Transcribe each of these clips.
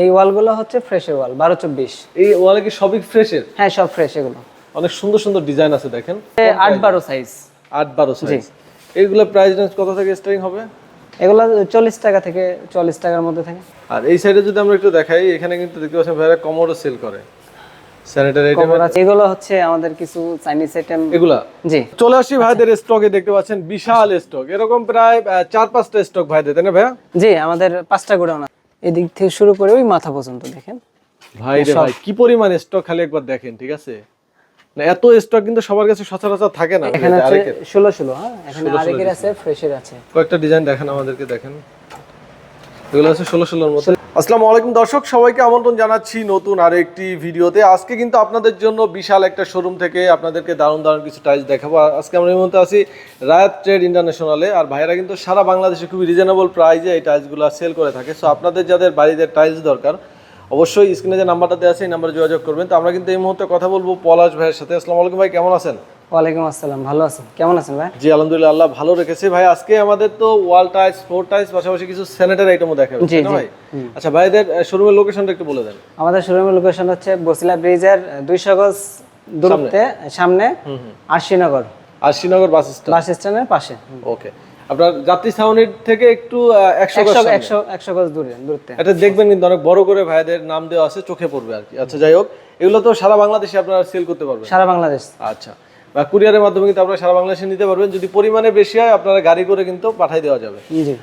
এই ওয়ালগুলো হচ্ছে ফ্রেশের ওয়াল 12-24। এই ওয়ালে কি সবই ফ্রেশের? হ্যাঁ, সব ফ্রেশ এগুলো। অনেক সুন্দর সুন্দর ডিজাইন আছে দেখেন। 8-12 সাইজ। 8-12 সাইজ। এইগুলো প্রাইস রেঞ্জ কত থেকে স্টার্টিং হবে? এগুলো 40 টাকা থেকে 40 টাকার মধ্যে থাকে। আর এই সাইডে যদি আমরা একটু দেখাই, এখানে কিন্তু দেখতে পাচ্ছেন ভাইরা কমোডো সেল করে স্যানিটারি আইটেম। এগুলো হচ্ছে আমাদের কিছু চাইনিজ আইটেম। এগুলা জি, চলে আসি ভাইদের স্টকে, দেখতে পাচ্ছেন বিশাল স্টক, এরকম প্রায় 4-5টা স্টক ভাইদের, তাই না ভাইয়া? জি, আমাদের 5টা গোডাউন আছে। এদিক থেকে শুরু করে ওই মাথা পর্যন্ত দেখেন ভাই রে ভাই, কি পরিমাণ স্টক খালি একবার দেখেন, ঠিক আছে? না এত স্টক কিন্তু সবার কাছে সচরাচর থাকে না। এখানে আছে 16 হ্যাঁ, এখানে আরেকের আছে, ফ্রেশের আছে। কয়েকটা ডিজাইন দেখেন আমাদেরকে, দেখেন এগুলো আছে 16-16 এর মধ্যে। আসসালামু আলাইকুম দর্শক, সবাইকে আমন্ত্রণ জানাচ্ছি নতুন আরেকটি ভিডিওতে। আজকে কিন্তু আপনাদের জন্য বিশাল একটা শোরুম থেকে আপনাদেরকে দারুণ দারুণ কিছু টাইলস দেখাবো। আজকে আমরা এই মুহূর্তে আছি রায়াত ট্রেড ইন্টারন্যাশনালে। আর ভাইরা কিন্তু সারা বাংলাদেশে খুবই রিজনেবল প্রাইসে এই টাইলসগুলো সেল করে থাকে। সো আপনাদের যাদের বাড়িতে টাইলস দরকার, অবশ্যই স্ক্রিনে যে নাম্বারটা দেওয়া আছে এই নাম্বারে যোগাযোগ করবেন। তো আমরা কিন্তু এই মুহূর্তে কথা বলবো পলাশ ভাইয়ের সাথে। আসসালামু আলাইকুম ভাই, কেমন আছেন? ওয়ালাইকুম আসসালাম, ভালো আছেন? কেমন আছেন ভাই? জি আলহামদুলিল্লাহ, আল্লাহ ভালো রেখেছে। ভাই আজকে আমাদের তো ওয়াল টাইলস, ফ্লোর টাইলস, পাশাপাশি কিছু স্যানিটারি আইটেমও দেখাবেন, তাই না ভাই? আচ্ছা ভাইদের শোরুমের লোকেশনটা একটু বলে দেন। আমাদের শোরুমের লোকেশন হচ্ছে বসিলা ব্রিজের 200 গজ দূরত্বে সামনে আশিনগর বাস স্ট্যান্ডের পাশে। ওকে, আপনার যাত্রী ছাউনির থেকে একটু 100 গজ দূরত্বে। এটা দেখবেন কিন্তু অনেক বড় করে ভাইদের নাম দেওয়া আছে, চোখে পড়বে আর কি। আচ্ছা যাই হোক, এগুলো তো সারা বাংলাদেশে আপনারা সেল করতে পারবেন? সারা বাংলাদেশ। আচ্ছা, বা কুরিয়ারের মাধ্যমে কিন্তু আপনারা সারা বাংলাদেশে নিতে পারবেন। যদি পরিমাণে বেশি হয় আপনারা গাড়ি করে কিন্তু পাঠিয়ে দেওয়া যাবে।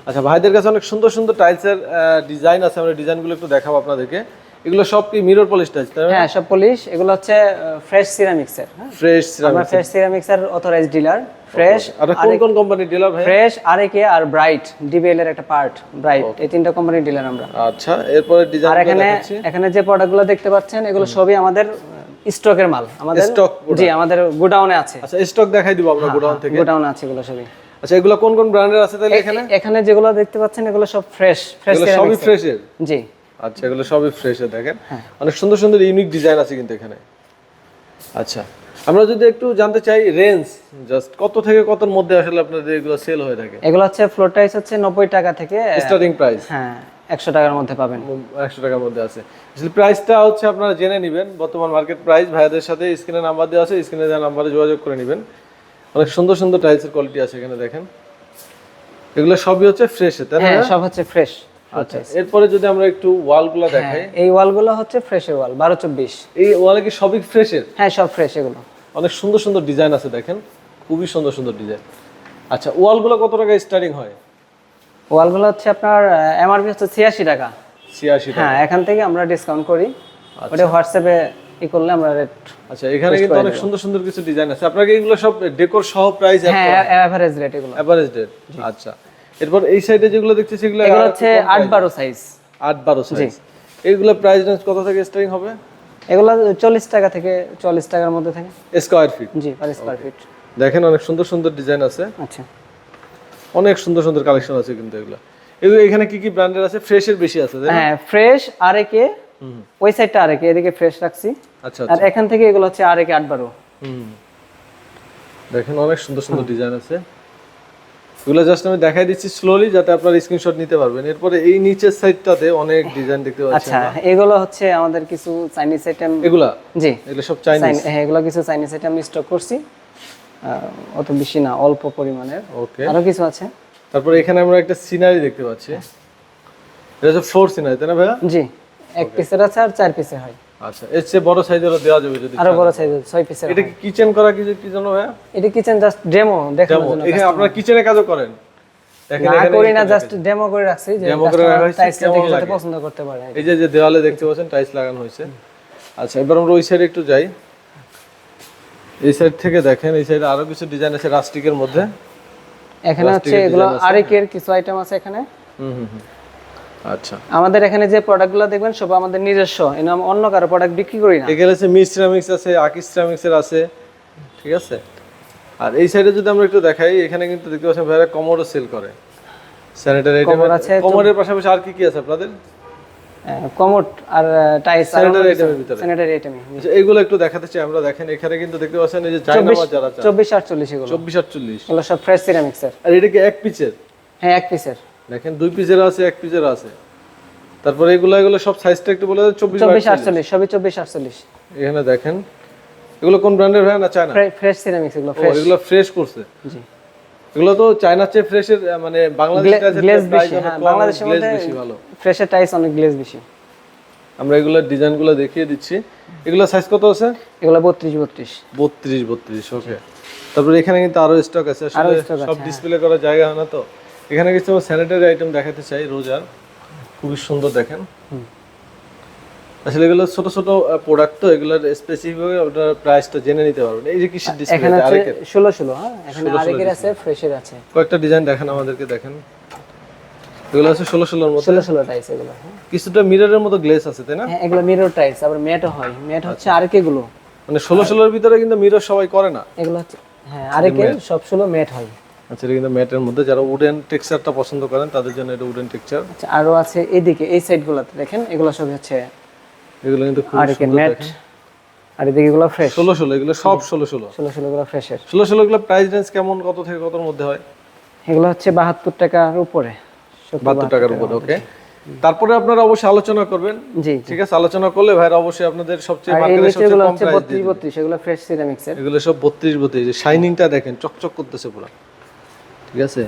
আচ্ছা, ভাইদের কাছে অনেক সুন্দর সুন্দর টাইলসের ডিজাইন আছে, আমরা ডিজাইনগুলো একটু দেখাবো আপনাদেরকে। এগুলো সব কি মিরর পলিশ টাইলস? হ্যাঁ, সব পলিশ। এগুলো হচ্ছে ফ্রেশ সিরামিক্স এর। Fresh ceramics. আমরা ফ্রেশ সিরামিক্স এর অথরাইজড ডিলার। ফ্রেশ আর কোন কোন কোম্পানির ডিলার ভাই? ফ্রেশ, আরএকে আর ব্রাইট, ডিবিএল এর একটা পার্ট ব্রাইট, এই তিনটা কোম্পানির ডিলার আমরা। আচ্ছা, এরপরে ডিজাইন। আর এখানে যে প্রোডাক্টগুলো দেখতে পাচ্ছেন এগুলো সবই আমাদের স্টকের মাল। আমাদের স্টক? জি, আমাদের গোডাউনে আছে। আচ্ছা, স্টক দেখাই দিব আমরা গোডাউন থেকে। গোডাউনে আছে এগুলো সবই। আচ্ছা, এগুলো কোন কোন ব্র্যান্ডের আছে তাহলে এখানে? এখানে যেগুলো দেখতে পাচ্ছেন এগুলো সব ফ্রেশ সিরামিক্স, সবই ফ্রেশের। জি। আচ্ছা, এগুলো সবই ফ্রেশের, দেখেন অনেক সুন্দর সুন্দর ইউনিক ডিজাইন আছে কিন্তু এখানে। আচ্ছা, আমরা যদি একটু জানতে চাই রেঞ্জ, জাস্ট কত থেকে কতর মধ্যে আসলে আপনাদের এগুলো সেল হয়ে থাকে? এগুলো হচ্ছে ফ্লোর টাইলস হচ্ছে 90 টাকা থেকে স্টার্টিং প্রাইস। হ্যাঁ, 100 টাকার মধ্যে পাবেন। 100 টাকার মধ্যে আছে। আসলে প্রাইসটা হচ্ছে আপনারা জেনে নেবেন, বর্তমান মার্কেট প্রাইস। ভাইয়াদের সাথে স্ক্রিনে নাম্বার দেওয়া আছে, স্ক্রিনে দেওয়া নাম্বারে যোগাযোগ করে নেবেন। অনেক সুন্দর সুন্দর টাইলসের কোয়ালিটি আছে এখানে, দেখেন এগুলো সবই হচ্ছে ফ্রেশ, তাই না? হ্যাঁ, সব হচ্ছে ফ্রেশ। আচ্ছা, এরপরে যদি আমরা একটু ওয়ালগুলো দেখাই। এই ওয়ালগুলো হচ্ছে ফ্রেশের ওয়াল 12-24। এই ওয়ালে কি সবই ফ্রেশের? হ্যাঁ, সব ফ্রেশ এগুলো। অনেক সুন্দর সুন্দর ডিজাইন আছে দেখেন, খুবই সুন্দর সুন্দর ডিজাইন। আচ্ছা, ওয়ালগুলো কত টাকা স্টার্টিং হয়? ওয়ালগুলো হচ্ছে আপনার এমআরপি হচ্ছে 86 টাকা। 86 টাকা। হ্যাঁ, এখান থেকে আমরা ডিসকাউন্ট করি। ওটা হোয়াটসঅ্যাপে করলে আমরা রেট। আচ্ছা, এখানে কিন্তু অনেক সুন্দর সুন্দর কিছু ডিজাইন আছে। আপনাকে এগুলো সব ডেকোর সহ প্রাইস? হ্যাঁ, এভারেজ রেট এগুলো। Average rate. আচ্ছা, এরপর এই সাইডে যেগুলো দেখতেছি এগুলো হচ্ছে 8-12 সাইজ। 8-12 সাইজ। এইগুলো প্রাইস রেঞ্জ কত থেকে স্টার্টিং হবে? এগুলো 40 টাকা থেকে 40 টাকার মধ্যে থাকে স্কয়ার ফিট। জি, পার স্কয়ার ফিট। দেখেন অনেক সুন্দর সুন্দর ডিজাইন আছে। আচ্ছা, অনেক সুন্দর সুন্দর কালেকশন আছে কিন্তু এগুলো। এখানে কি কি ব্র্যান্ডের আছে? ফ্রেশের বেশি আছে, তাই না? হ্যাঁ, ফ্রেশ, আরএকে, ওই সাইডটা আরএকে, এদিকে ফ্রেশ রাখছি। আচ্ছা, আর এখান থেকে এগুলো হচ্ছে আরএকে 8-12। দেখেন অনেক সুন্দর সুন্দর ডিজাইন আছে। এগুলো জাস্ট আমি দেখাই দিচ্ছি স্লোলি, যাতে আপনারা স্ক্রিনশট নিতে পারবেন। এরপরে এই নিচের সাইডটাতে অনেক ডিজাইন দেখতে পাচ্ছেন। আচ্ছা, এগুলো হচ্ছে আমাদের কিছু চাইনিজ আইটেম। এগুলা? জি, এগুলো সব চাইনিজ। হ্যাঁ, এগুলো কিছু চাইনিজ আইটেম স্টক করছি, অত বেশি না, অল্প পরিমাণের। ওকে, আরো কিছু আছে। তারপরে এখানে আমরা একটা সিনারি দেখতে পাচ্ছি। এটা হচ্ছে ফ্লোর সিনারি, তাই না ভাইয়া? জি, এক পিসের আছে আর 4 পিসের হয়। আচ্ছা, এর চেয়ে বড় সাইজেরও দেওয়া যাবে যদি আরো বড় সাইজের 6 পিসের। এটা কি কিচেন করা কি জন্য ভাইয়া? এটা কিচেন জাস্ট ডেমো দেখানোর জন্য। এখানে আপনারা কিচেনে কাজও করেন? না করি না, জাস্ট ডেমো করে রাখছি যে টাইলসটা দেখে যাতে পছন্দ করতে পারে। এই যে দেওয়ালে দেখতে পাচ্ছেন টাইলস লাগানো হয়েছে। আচ্ছা, এবার আমরা ওই সাইডে একটু যাই। এই সাইড থেকে দেখেন, এই সাইডে আরো কিছু ডিজাইন আছে রাস্টিকের মধ্যে। এখানে হচ্ছে এগুলো আরেকের কিছু আইটেম আছে এখানে। আচ্ছা, আমাদের এখানে যে প্রোডাক্টগুলো দেখবেন সব আমাদের নিজস্ব, এনাম অন্য কারো প্রোডাক্ট বিক্রি করি না। এখানে আছে মিস সিরামিক্স আছে, আকিস সিরামিক্সের আছে, ঠিক আছে। আর এই সাইডে যদি আমরা একটু দেখাই, এখানে কিন্তু দেখতে পাচ্ছেন ভাইরা কমোডো সেল করে স্যানিটারি আইটেম আছে। কমোডের পাশাপাশি আর কি কি আছে আপনাদের? কমোড আর টাইলস স্যানিটারি আইটেমের ভিতরে। স্যানিটারি আইটেম এইগুলো একটু দেখাতে চাই আমরা। দেখেন এখানে কিন্তু দেখতে পাচ্ছেন এই যে জায়নামাজ যারা আছে 24-48 এগুলো। 24-48 এগুলো সব ফ্রেশ সিরামিক্সের। আর এটা কি এক পিসের? হ্যাঁ, এক পিসের। দেখেন 2 পিসের আছে, এক পিসের আছে। তারপরে এগুলো সব সাইজটা একটু বলে দেন। 24 48 সবই 24 48। এখানে দেখেন এগুলো কোন ব্র্যান্ডের ভাই? না চায়না? ফ্রেশ সিরামিক্স এগুলো ফ্রেশ। এগুলো ফ্রেশ করছে। জি, এগুলো তো চায়নার চেয়ে ফ্রেশের মানে বাংলাদেশের গ্লেজ বেশি। হ্যাঁ, বাংলাদেশের মধ্যে বেশি ভালো। ফ্রেশের টাইস অনেক গ্লেজ বেশি। আমরা এগুলো ডিজাইনগুলো দেখিয়ে দিচ্ছি। এগুলো সাইজ কত আছে? এগুলো 32 32। 32 ওকে। তারপরে এখানে কিন্তু আরো স্টক আছে, আসলে সব ডিসপ্লে করার জায়গা হয় না তো। এখানে কিছু স্যানিটারি আইটেম দেখাতে চাই রোজার, খুবই সুন্দর দেখেন। আসলে এগুলো ছোট ছোট প্রোডাক্ট তো, এগুলোর স্পেসিফিক ভাবে আপনার প্রাইসটা জেনে নিতে পারবেন। এই যে কিসের ডিসপ্লে? এখানে আছে 16 হ্যাঁ, এখানে আরেকের আছে, ফ্রেশের আছে। কয়েকটা ডিজাইন দেখেন আমাদেরকে, দেখেন এগুলো আছে 16 এর মধ্যে। 16 টাইস এগুলো। কিছুটা মিররের মতো গ্লেজ আছে তাই না? হ্যাঁ, এগুলো মিরর টাইস, আবার ম্যাটও হয়। ম্যাট হচ্ছে আরেকে গুলো, মানে 16 এর ভিতরে কিন্তু মিরর সবাই করে না। এগুলো হচ্ছে হ্যাঁ আরেকে সব 16 ম্যাট হয়। আচ্ছা, এটা কিন্তু ম্যাটের মধ্যে, যারা উডেন টেক্সচারটা পছন্দ করেন তাদের জন্য এটা উডেন টেক্সচার। আচ্ছা, আরো আছে এদিকে এই সাইডগুলোতে দেখেন, এগুলো সব হচ্ছে এগুলো কিন্তু খুব আরেকে সুন্দর ম্যাট। দেখেন। আর এদিকে এগুলো ফ্রেশ 16 এগুলো সব 16 এগুলো ফ্রেশের। 16 এগুলো প্রাইস রেঞ্জ কেমন, কত থেকে কতর মধ্যে হয়? এগুলো হচ্ছে 72 টাকার উপরে। 72 টাকার উপরে ওকে। তারপরে আপনারা অবশ্যই আলোচনা করবেন। জি, ঠিক আছে, আলোচনা করলে ভাইরা অবশ্যই আপনাদের সবচেয়ে এই মার্কেটের সবচেয়ে নিচেগুলো কম হচ্ছে প্রাইস 32 32, এগুলো ফ্রেশ সিরামিক্সের। এগুলো সব 32 যে শাইনিংটা দেখেন, চকচক করতেছে পুরো। ঠিক আছে,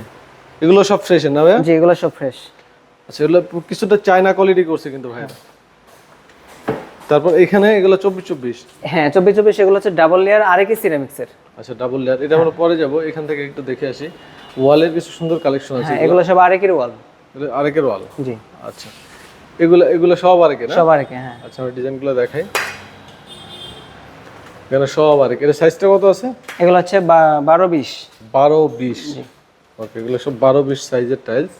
এগুলো সব ফ্রেশ না ভাই? জি, এগুলো সব ফ্রেশ। আচ্ছা, এগুলো কিছুটা চায়না কোয়ালিটি করছে কিন্তু ভাইরা। তারপর এখানে এগুলো 24 হ্যাঁ 24 এগুলো হচ্ছে ডাবল লেয়ার আরেকে সিরামিক্সের। আচ্ছা, ডাবল লেয়ার। এটা আমরা পরে যাব, এখান থেকে একটু দেখে আসি। ওয়ালের কিছু সুন্দর কালেকশন আছে। হ্যাঁ, এগুলো সব আরেকের ওয়াল। এগুলো আরেকের ওয়াল। জি, আচ্ছা, এগুলো সব আরেকের না? সব আরেকে। হ্যাঁ, আচ্ছা, আমরা ডিজাইনগুলো দেখাই। এখানে সব আরেক। এর সাইজটা কত আছে? এগুলো হচ্ছে 12 20। 12 20 ওকে। এগুলো সব 12 20 সাইজের টাইলস।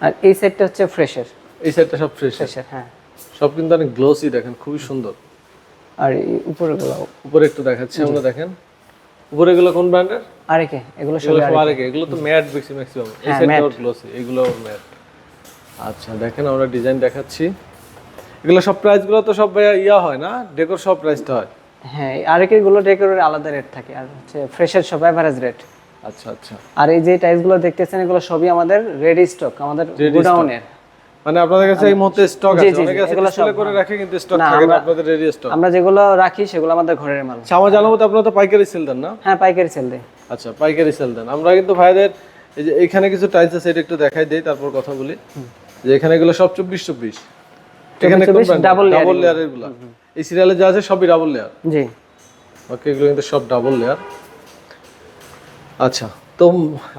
আর এই সাইডটা হচ্ছে ফ্রেশের। এই সাইডটা সব ফ্রেশের। হ্যাঁ, সব কিন্তু অনেক গ্লোসি দেখেন, খুবই সুন্দর। আর এই উপরেগুলো উপরে একটু দেখাচ্ছি আমরা, দেখেন উপরে এগুলো কোন ব্র্যান্ডের? আরেকে। এগুলো সব এগুলো সব আরেকে। এগুলো তো ম্যাট বেশি ম্যাক্সিমাম। এই সাইডটা ওর গ্লোসি, এগুলো ওর ম্যাট। আচ্ছা, দেখেন আমরা ডিজাইন দেখাচ্ছি। এগুলো সব প্রাইসগুলো তো সব ইয়া হয় না, ডেকোর সব প্রাইসটা হয়। হ্যাঁ, আরেকের গুলো ডেকোরের আলাদা রেট থাকে, আর হচ্ছে ফ্রেশের সব এভারেজ রেট। আচ্ছা আচ্ছা। আর এই যে টাইলসগুলো দেখতেছেন, এগুলো সবই আমাদের রেডি স্টক, আমাদের গোডাউনের। মানে আপনাদের কাছে এই মুহূর্তে স্টক আছে? অনেকে আছে ডিসপ্লে করে রাখে কিন্তু স্টক থাকে না, আপনাদের রেডি স্টক। আমরা যেগুলো রাখি সেগুলো আমাদের ঘরের মাল। আমার জানার মতে আপনারা তো পাইকারি সেল দেন না? হ্যাঁ, পাইকারি সেল দেই। আচ্ছা, পাইকারি সেল দেন। আমরা কিন্তু ভাইদের এই যে এখানে কিছু টাইলস আছে, এটা একটু দেখাই দেই, তারপর কথা বলি। যে এখানে এগুলো সব 24 এখানে ডাবল লেয়ারের গুলো, এই সিরিয়ালে যা আছে সবই ডাবল লেয়ার। জি ওকে, এগুলো কিন্তু সব ডাবল লেয়ার। আচ্ছা, তো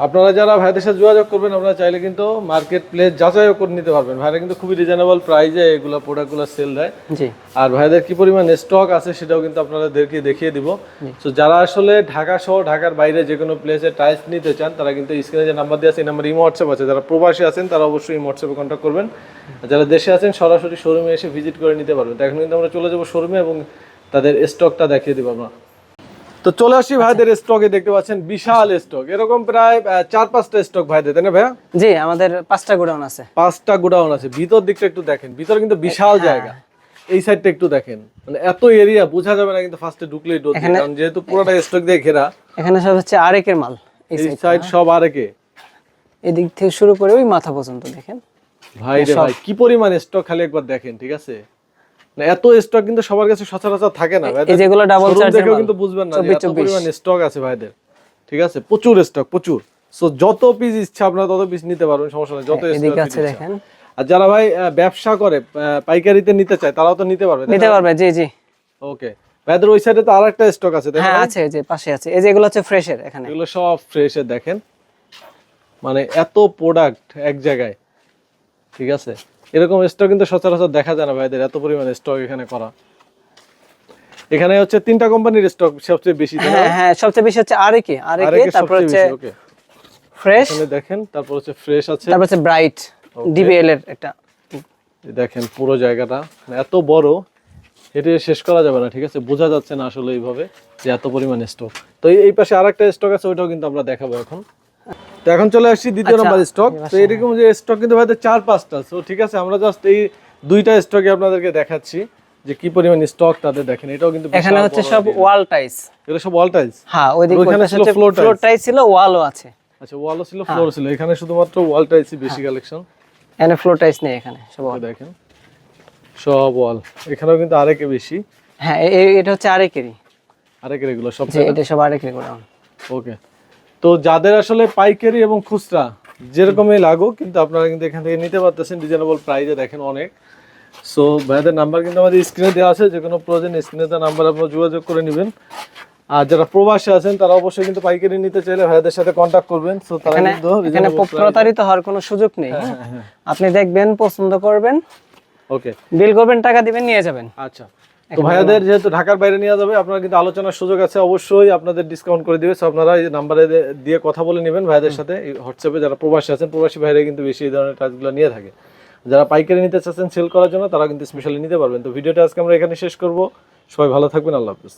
আপনারা যারা ভাইদের সাথে যোগাযোগ করবেন, আপনারা চাইলে কিন্তু মার্কেট প্লেস যাচাইও করে নিতে পারবেন। ভাইরা কিন্তু খুবই রিজনেবল প্রাইসে এগুলো প্রোডাক্টগুলো সেল দেয়। জি। আর ভাইদের কি পরিমাণ স্টক আছে সেটাও কিন্তু আপনাদেরকে দেখিয়ে দিব। তো যারা আসলে ঢাকা সহ ঢাকার বাইরে যে কোনো প্লেসে টাইলস নিতে চান, তারা কিন্তু স্ক্রিনে যে নাম্বার দেওয়া আছে এই নাম্বার ইমো হোয়াটসঅ্যাপ আছে। যারা প্রবাসী আছেন তারা অবশ্যই ইমো হোয়াটসঅ্যাপে কন্ট্যাক্ট করবেন। আর যারা দেশে আছেন সরাসরি শোরুমে এসে ভিজিট করে নিতে পারবেন। তো এখন কিন্তু আমরা চলে যাবো শোরুমে এবং তাদের স্টকটা দেখিয়ে দেবো আমরা। তো চলে আসি ভাইদের স্টকে, দেখতে পাচ্ছেন বিশাল স্টক, এরকম প্রায় 4-5টা স্টক ভাইদের, তাই না ভাইয়া? জি, আমাদের 5টা গোডাউন আছে। 5টা গোডাউন আছে। ভিতর দিকটা একটু দেখেন, ভিতরে কিন্তু বিশাল জায়গা। এই সাইডটা একটু দেখেন, মানে এত এরিয়া বোঝা যাবে না কিন্তু ফার্স্টে ঢুকলেই ডোর, কারণ যেহেতু পুরোটা স্টক দিয়ে ঘেরা। এখানে সব হচ্ছে আরেকের মাল। এই সাইড সব আরেকে, এদিক থেকে শুরু করে ওই মাথা পর্যন্ত দেখেন। ভাই রে ভাই, কি পরিমাণ স্টক খালি একবার দেখেন। ঠিক আছে, না এত স্টক কিন্তু সবার কাছে সচরাচর থাকে না। এই যেগুলো ডাবল চার্জ দেখেও কিন্তু বুঝবেন না যে এত পরিমাণ স্টক আছে ভাইদের। ঠিক আছে, প্রচুর স্টক, প্রচুর। সো যত পিস ইচ্ছা আপনারা তত পিস নিতে পারবেন, সমস্যা নেই। যত এদিক আছে দেখেন। আর যারা ভাই ব্যবসা করে পাইকারিতে নিতে চায় তারাও তো নিতে পারবে। জি জি। ওকে, ভাইদের ওই সাইডে তো আরেকটা স্টক আছে। হ্যাঁ আছে, এই যে পাশে আছে। এই যে এগুলো হচ্ছে ফ্রেশের। এখানে এগুলো সব ফ্রেশের দেখেন, মানে এত প্রোডাক্ট এক জায়গায়। ঠিক আছে, এরকম স্টক কিন্তু সচরাচর দেখা যায় না ভাইদের, এত পরিমাণ স্টক এখানে করা। এখানে হচ্ছে 3টা কোম্পানির স্টক সবচেয়ে বেশি। হ্যাঁ হ্যাঁ, সবচেয়ে বেশি হচ্ছে আরেকে, তারপর হচ্ছে ফ্রেশ, এখানে দেখেন, তারপর হচ্ছে ফ্রেশ আছে, তারপর হচ্ছে ব্রাইট, ডিবিএল এর একটা। দেখেন পুরো জায়গাটা এত বড়, এটা শেষ করা যাবে না। ঠিক আছে, বোঝা যাচ্ছে না আসলে এইভাবে যে এত পরিমাণ স্টক। তো এই পাশে আরেকটা স্টক আছে, ওইটাও কিন্তু আমরা দেখাবো এখন। তো এখন চলে আসছি দ্বিতীয় নাম্বার স্টক। তো এরকম যে স্টক কিন্তু ভাইদের 4-5টা। তো ঠিক আছে, আমরা জাস্ট এই 2টা স্টকে আপনাদেরকে দেখাচ্ছি যে কি পরিমাণ স্টক তাদের। দেখেন এটাও কিন্তু এখানে হচ্ছে সব ওয়াল টাইলস। এগুলো সব ওয়াল টাইলস। হ্যাঁ, ওইদিকে হচ্ছে ফ্লোর টাইলস ছিল, ওয়ালও আছে। আচ্ছা, ওয়ালও ছিল, ফ্লোর ছিল। এখানে শুধুমাত্র ওয়াল টাইলসই বেশি কালেকশন। এখানে ফ্লোর টাইলস নেই, এখানে সব wall। দেখেন সব ওয়াল, এখানেও কিন্তু আরেকে বেশি, হ্যাঁ এটা হচ্ছে আরেকেরই, আরেকের এগুলো সব। যে এটা সব আরেকেরই গোডাউন। ওকে, তো যাদের আসলে পাইকারি এবং খুচরা যেরকমই লাগুক কিন্তু আপনারা কিন্তু এখান থেকে নিতে পারতেছেন রিজনেবল প্রাইসে। দেখেন অনেক। সো ভাইদের নাম্বার কিন্তু আমাদের স্ক্রিনে দেওয়া আছে, যে কোনো প্রয়োজন স্ক্রিনে দেওয়া নাম্বার আপনারা যোগাযোগ করে নেবেন। আর যারা প্রবাসী আছেন তারা অবশ্যই কিন্তু পাইকারি নিতে চাইলে ভাইদের সাথে কন্ট্যাক্ট করবেন। সো তারা কিন্তু এখানে প্রতারিত হওয়ার কোনো সুযোগ নেই। আপনি দেখবেন, পছন্দ করবেন, ওকে বিল করবেন, টাকা দিবেন, নিয়ে যাবেন। আচ্ছা, তো ভাইয়াদের যেহেতু ঢাকার বাইরে নিয়ে যাবে, আপনারা কিন্তু আলোচনার সুযোগ আছে, অবশ্যই আপনাদের ডিসকাউন্ট করে দিবে। সো আপনারা এই নাম্বারে দিয়ে কথা বলে নেবেন ভাইয়াদের সাথে। এই হোয়াটসঅ্যাপে যারা প্রবাসী আছেন, প্রবাসী ভাইরা কিন্তু বেশি এই ধরনের কাজগুলো নিয়ে থাকে। যারা পাইকারি নিতে চাচ্ছেন সেল করার জন্য, তারা কিন্তু স্পেশালি নিতে পারবেন। তো ভিডিওটা আজকে আমরা এখানে শেষ করব। সবাই ভালো থাকবেন, আল্লাহ হাফেজ।